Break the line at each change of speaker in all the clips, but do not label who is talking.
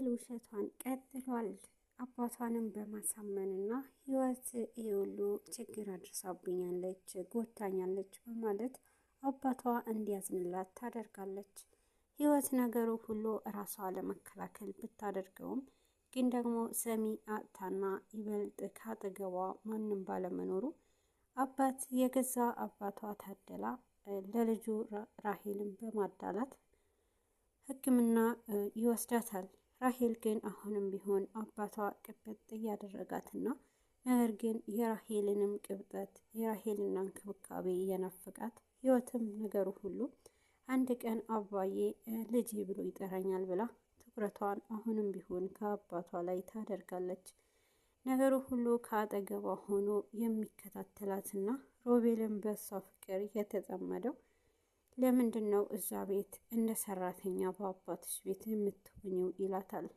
ሮቤል ውሸቷን ቀጥሏል። አባቷንም በማሳመንና ህይወት የሁሉ ችግር አድርሳብኛለች፣ ጎታኛለች በማለት አባቷ እንዲያዝንላት ታደርጋለች። ህይወት ነገሩ ሁሉ ራሷ ለመከላከል ብታደርገውም ግን ደግሞ ሰሚ አጥታና ይበልጥ ካጠገቧ ማንም ባለመኖሩ አባት የገዛ አባቷ ታደላ ለልጁ ራሄልን በማዳላት ሕክምና ይወስዳታል። ራሄል ግን አሁንም ቢሆን አባቷ ቅብጥ እያደረጋትና ነገር ግን የራሄልንም ቅብጠት የራሄልና እንክብካቤ እየናፈቃት ህይወትም ነገሩ ሁሉ አንድ ቀን አባዬ ልጄ ብሎ ይጠራኛል ብላ ትኩረቷን አሁንም ቢሆን ከአባቷ ላይ ታደርጋለች። ነገሩ ሁሉ ከአጠገቧ ሆኖ የሚከታተላትና ሮቤልን በሷ ፍቅር የተጠመደው ለምንድን ነው እዛ ቤት እንደ ሰራተኛ በአባትሽ ቤት የምትሆኝው ይላታል።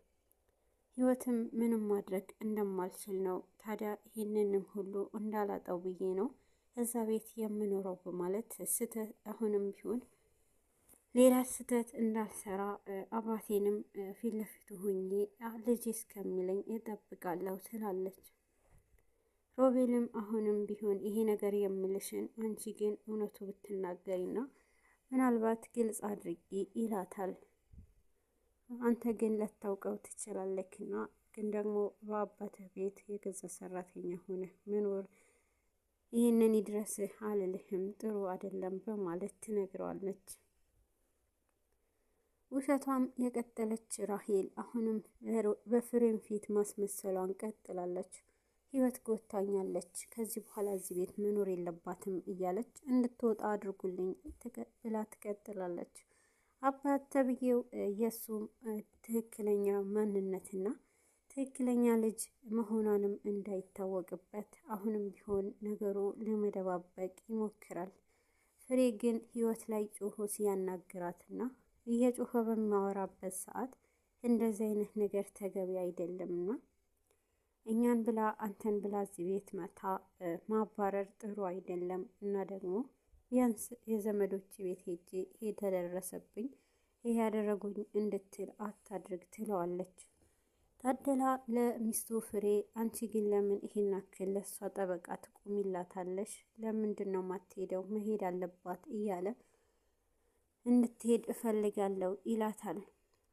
ህይወትም ምንም ማድረግ እንደማልችል ነው፣ ታዲያ ይህንንም ሁሉ እንዳላጣው ብዬ ነው እዛ ቤት የምኖረው በማለት ስተት አሁንም ቢሆን ሌላ ስተት እንዳልሰራ አባቴንም ፊት ለፊቱ ሆኜ ልጅ እስከሚለኝ እጠብቃለሁ ትላለች። ሮቤልም አሁንም ቢሆን ይሄ ነገር የምልሽን አንቺ ግን እውነቱ ብትናገሪና ምናልባት ግልጽ አድርጊ ይላታል። አንተ ግን ለታውቀው ትችላለክና ግን ደግሞ በአባትህ ቤት የገዛ ሰራተኛ ሆነ መኖር ይህንን ይድረስህ አልልህም፣ ጥሩ አይደለም በማለት ትነግረዋለች። ውሸቷም የቀጠለች ራሄል አሁንም በፍሬም ፊት ማስመሰሏን ቀጥላለች። ህይወት ጎታኛለች፣ ከዚህ በኋላ እዚህ ቤት መኖር የለባትም እያለች እንድትወጣ አድርጉልኝ ብላ ትቀጥላለች። አባት ተብዬው የእሱም ትክክለኛ ማንነትና ትክክለኛ ልጅ መሆኗንም እንዳይታወቅበት አሁንም ቢሆን ነገሩ ለመደባበቅ ይሞክራል። ፍሬ ግን ህይወት ላይ ጮሆ ሲያናግራትና እየጮኸ በሚያወራበት ሰዓት እንደዚህ አይነት ነገር ተገቢ አይደለምና እኛን ብላ አንተን ብላ እዚህ ቤት መታ ማባረር ጥሩ አይደለም እና ደግሞ ቢያንስ የዘመዶች ቤት ሄጄ የተደረሰብኝ ይሄ ያደረጉኝ እንድትል አታድርግ ትለዋለች። ታደላ ለሚስቱ ፍሬ አንቺ ግን ለምን ይሄን አክል ለሷ ጠበቃ ትቆሚላታለሽ? ለምንድን ነው ማትሄደው? መሄድ አለባት እያለ እንድትሄድ እፈልጋለሁ ይላታል።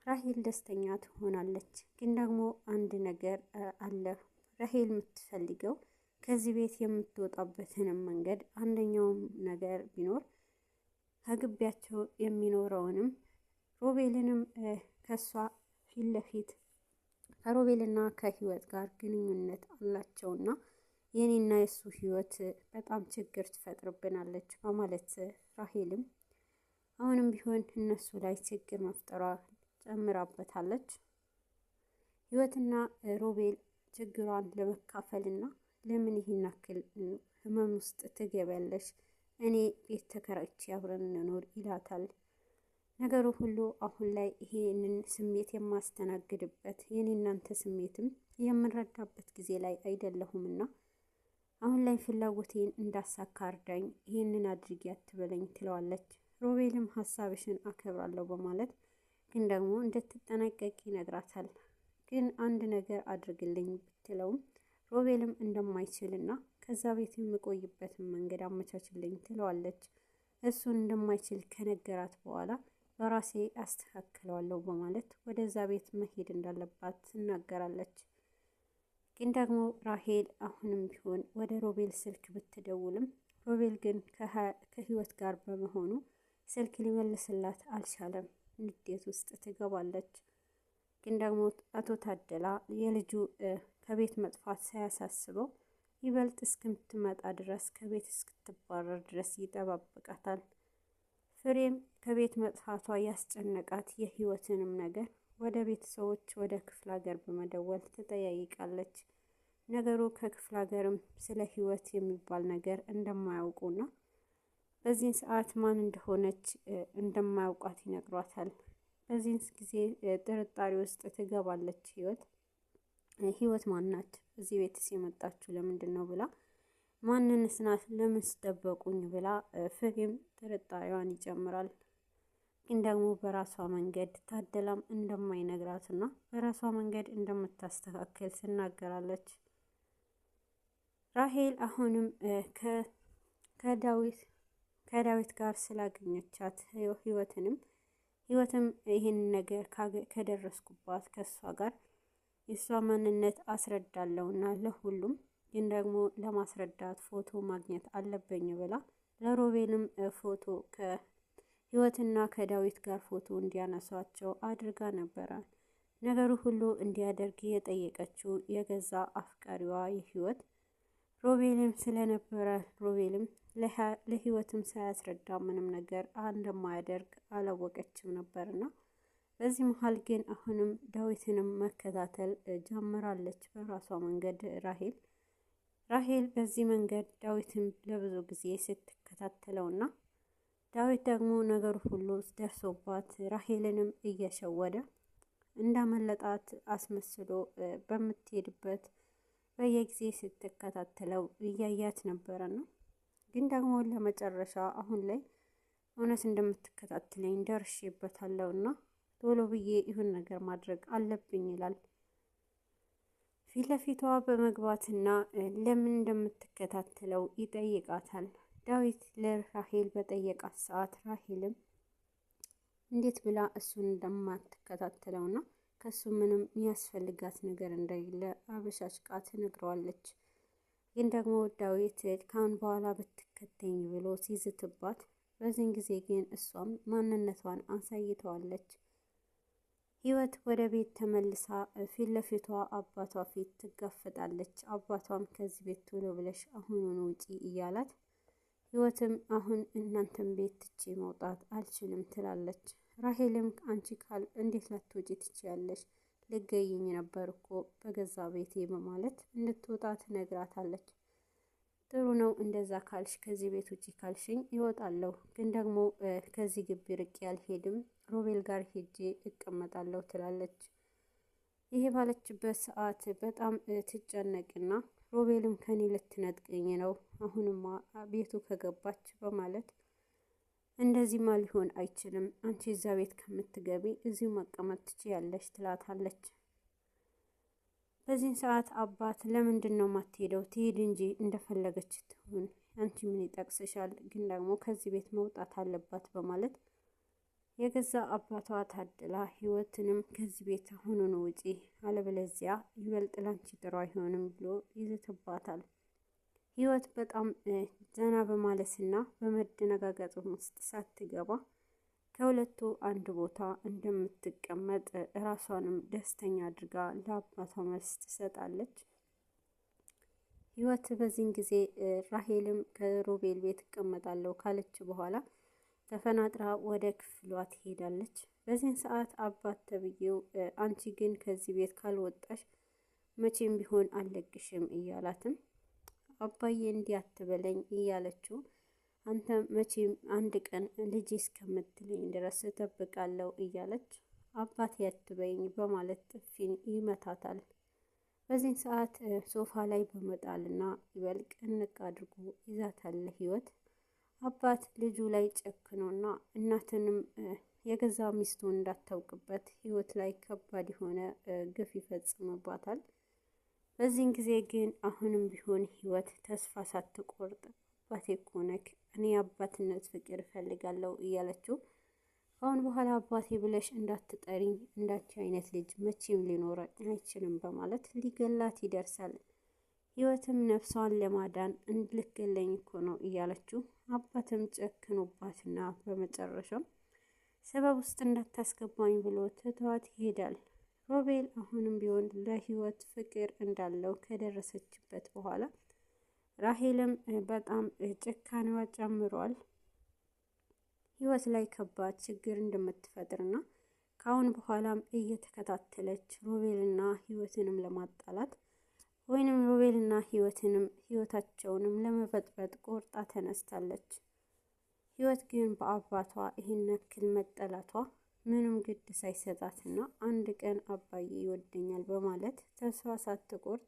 ራሄል ደስተኛ ትሆናለች። ግን ደግሞ አንድ ነገር አለ። ራሄል የምትፈልገው ከዚህ ቤት የምትወጣበትንም መንገድ አንደኛውም ነገር ቢኖር ከግቢያቸው የሚኖረውንም ሮቤልንም ከሷ ፊት ለፊት ከሮቤልና ከህይወት ጋር ግንኙነት አላቸውና የኔና የሱ ህይወት በጣም ችግር ትፈጥርብናለች በማለት ራሄልም አሁንም ቢሆን እነሱ ላይ ችግር መፍጠሯ ጨምራበታለች። ህይወትና ሮቤል ችግሯን ለመካፈልና ለምን ይህን ያክል ህመም ውስጥ ትገቢያለሽ? እኔ ቤት ተከራይቼ አብረን እንኖር ይላታል። ነገሩ ሁሉ አሁን ላይ ይሄንን ስሜት የማስተናግድበት የኔ እናንተ ስሜትም የምንረዳበት ጊዜ ላይ አይደለሁምና አሁን ላይ ፍላጎቴን እንዳሳካ እርዳኝ፣ ይሄንን አድርጊ አትበለኝ ትለዋለች። ሮቤልም ሀሳብሽን አከብራለሁ በማለት ግን ደግሞ እንድትጠነቀቂ ይነግራታል። ግን አንድ ነገር አድርግልኝ ብትለውም ሮቤልም እንደማይችልና ከዛ ቤት የምቆይበትን መንገድ አመቻችልኝ ትለዋለች። እሱን እንደማይችል ከነገራት በኋላ በራሴ አስተካክለዋለሁ በማለት ወደዛ ቤት መሄድ እንዳለባት ትናገራለች። ግን ደግሞ ራሄል አሁንም ቢሆን ወደ ሮቤል ስልክ ብትደውልም ሮቤል ግን ከህይወት ጋር በመሆኑ ስልክ ሊመልስላት አልቻለም። ንዴት ውስጥ ትገባለች። ግን ደግሞ አቶ ታደላ የልጁ ከቤት መጥፋት ሳያሳስበው ይበልጥ እስክትመጣ ድረስ ከቤት እስክትባረር ድረስ ይጠባበቃታል። ፍሬም ከቤት መጥፋቷ ያስጨነቃት የህይወትንም ነገር ወደ ቤተሰቦች ወደ ክፍለ ሀገር በመደወል ትጠያይቃለች። ነገሩ ከክፍለ ሀገርም ስለ ህይወት የሚባል ነገር እንደማያውቁና በዚህን ሰዓት ማን እንደሆነች እንደማያውቋት ይነግሯታል። በዚህን ጊዜ ጥርጣሬ ውስጥ ትገባለች። ህይወት ማናት? እዚህ ቤትስ የመጣችሁ ለምንድን ነው ብላ ማንንስ ናት? ለምን ስደበቁኝ ብላ ፍሬም ጥርጣሬዋን ይጨምራል። ግን ደግሞ በራሷ መንገድ ታደላም እንደማይነግራትና በራሷ መንገድ እንደምታስተካከል ትናገራለች። ራሄል አሁንም ከዳዊት ጋር ስላገኘቻት ህይወትም ይህን ነገር ከደረስኩባት ከእሷ ጋር የእሷ ማንነት አስረዳለሁና ለሁሉም ግን ደግሞ ለማስረዳት ፎቶ ማግኘት አለብኝ ብላ ለሮቤልም ፎቶ ከህይወትና ከዳዊት ጋር ፎቶ እንዲያነሷቸው አድርጋ ነበረ። ነገሩ ሁሉ እንዲያደርግ የጠየቀችው የገዛ አፍቃሪዋ የህይወት ሮቤልም ስለነበረ ሮቤልም ለህይወትም ሳያስረዳ ምንም ነገር እንደማያደርግ አላወቀችም ነበርና በዚህ መሀል ግን አሁንም ዳዊትንም መከታተል ጀምራለች በራሷ መንገድ ራሄል በዚህ መንገድ ዳዊትን ለብዙ ጊዜ ስትከታተለውና ዳዊት ደግሞ ነገሩ ሁሉ ደርሶባት ራሄልንም እየሸወደ እንዳመለጣት አስመስሎ በምትሄድበት በየጊዜ ስትከታተለው እያያት ነበረና ግን ደግሞ ለመጨረሻ አሁን ላይ እውነት እንደምትከታተለኝ ደርሼበታለሁና ቶሎ ብዬ ይሁን ነገር ማድረግ አለብኝ ይላል። ፊት ለፊቷ በመግባትና ለምን እንደምትከታተለው ይጠይቃታል። ዳዊት ለራሄል በጠየቃት ሰዓት ራሄልም እንዴት ብላ እሱን እንደማትከታተለውና ከሱ ምንም የሚያስፈልጋት ነገር እንደሌለ አበሻሽቃ ትነግረዋለች። ግን ደግሞ ዳዊት ካሁን በኋላ ብትከተኝ ብሎ ሲዝትባት፣ በዚህን ጊዜ ግን እሷም ማንነቷን አሳይተዋለች። ህይወት ወደ ቤት ተመልሳ ፊት ለፊቷ አባቷ ፊት ትጋፈጣለች። አባቷም ከዚህ ቤት ቶሎ ብለሽ አሁኑን ውጪ እያላት፣ ህይወትም አሁን እናንተን ቤት ትቼ መውጣት አልችልም ትላለች። ራሄልም አንቺ እንዴት ላትወጪ ትችያለሽ? ልገይኝ ነበር እኮ በገዛ ቤቴ በማለት እንድትወጣ ትነግራታለች። ጥሩ ነው እንደዛ ካልሽ፣ ከዚህ ቤት ውጪ ካልሽኝ ይወጣለሁ፣ ግን ደግሞ ከዚህ ግቢ ርቄ አልሄድም፣ ሮቤል ጋር ሄጄ እቀመጣለሁ ትላለች። ይሄ ባለችበት ሰዓት በጣም ትጨነቅና ሮቤልም ከኔ ልትነጥቀኝ ነው አሁንማ ቤቱ ከገባች በማለት እንደዚህማ ሊሆን አይችልም፣ አንቺ እዛ ቤት ከምትገቢ እዚሁ መቀመጥ ትችያለሽ ትላታለች። በዚህን ሰዓት አባት ለምንድን ነው ማትሄደው? ትሄድ እንጂ እንደፈለገች ትሁን፣ አንቺ ምን ይጠቅስሻል? ግን ደግሞ ከዚህ ቤት መውጣት አለባት በማለት የገዛ አባቷ ታድላ ህይወትንም ከዚህ ቤት አሁኑን ውጪ፣ አለበለዚያ ይበልጥ ላንቺ ጥሩ አይሆንም ብሎ ይዝትባታል። ህይወት በጣም ዘና በማለትና በመደነጋገጥ ውስጥ ሳትገባ ከሁለቱ አንድ ቦታ እንደምትቀመጥ ራሷንም ደስተኛ አድርጋ ለአባቷ መልስ ትሰጣለች። ህይወት በዚህን ጊዜ ራሄልም ከሮቤል ቤት እቀመጣለሁ ካለች በኋላ ተፈናጥራ ወደ ክፍሏ ትሄዳለች። በዚህን ሰዓት አባት ተብዬው አንቺ ግን ከዚህ ቤት ካልወጣሽ መቼም ቢሆን አልለቅሽም እያላትም አባዬ እንዲህ አትበለኝ እያለችው አንተ መቼም አንድ ቀን ልጅ እስከምትለኝ ድረስ እጠብቃለሁ እያለች አባቴ አትበይኝ በማለት ጥፊን ይመታታል። በዚህን ሰዓት ሶፋ ላይ በመጣልና ይበልቅ እንቅ አድርጎ ይዛታል ህይወት። አባት ልጁ ላይ ጨክኖና እናትንም የገዛ ሚስቱን እንዳታውቅበት ህይወት ላይ ከባድ የሆነ ግፍ ይፈጽምባታል። በዚህን ጊዜ ግን አሁንም ቢሆን ህይወት ተስፋ ሳትቆርጥ አባቴ እኮ ነክ፣ እኔ አባትነት ፍቅር እፈልጋለሁ እያለችው አሁን በኋላ አባቴ ብለሽ እንዳትጠሪኝ፣ እንዳንቺ አይነት ልጅ መቼም ሊኖር አይችልም በማለት ሊገላት ይደርሳል። ህይወትም ነፍሷን ለማዳን እንድልገለኝ እኮ ነው እያለችው አባትም ጨክኖባትና በመጨረሻም ሰበብ ውስጥ እንዳታስገባኝ ብሎ ትቷት ይሄዳል። ሮቤል አሁንም ቢሆን ለህይወት ፍቅር እንዳለው ከደረሰችበት በኋላ ራሄልም በጣም ጭካኔዋ ጨምሯል። ህይወት ላይ ከባድ ችግር እንደምትፈጥርና ከአሁን በኋላም እየተከታተለች ሮቤልና ህይወትንም ለማጣላት ወይንም ሮቤልና ህይወታቸውንም ለመበጥበጥ ቆርጣ ተነስታለች። ህይወት ግን በአባቷ ይህን ያክል መጠላቷ ምንም ግድ ሳይሰጣትና አንድ ቀን አባዬ ይወደኛል በማለት ተስፋ ሳትቆርጥ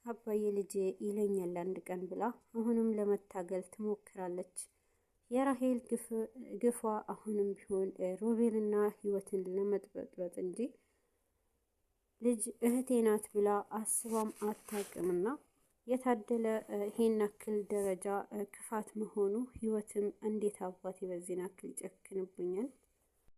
አባዬ ልጄ ይለኛል አንድ ቀን ብላ አሁንም ለመታገል ትሞክራለች። የራሄል ግፏ አሁንም ቢሆን ሮቤልና ህይወትን ለመጥበጥበጥ እንጂ ልጅ እህቴ ናት ብላ አስባም አታውቅምና የታደለ ይሄን ያክል ደረጃ ክፋት መሆኑ ህይወትም እንዴት አባቴ በዚህ ያክል ይጨክንብኛል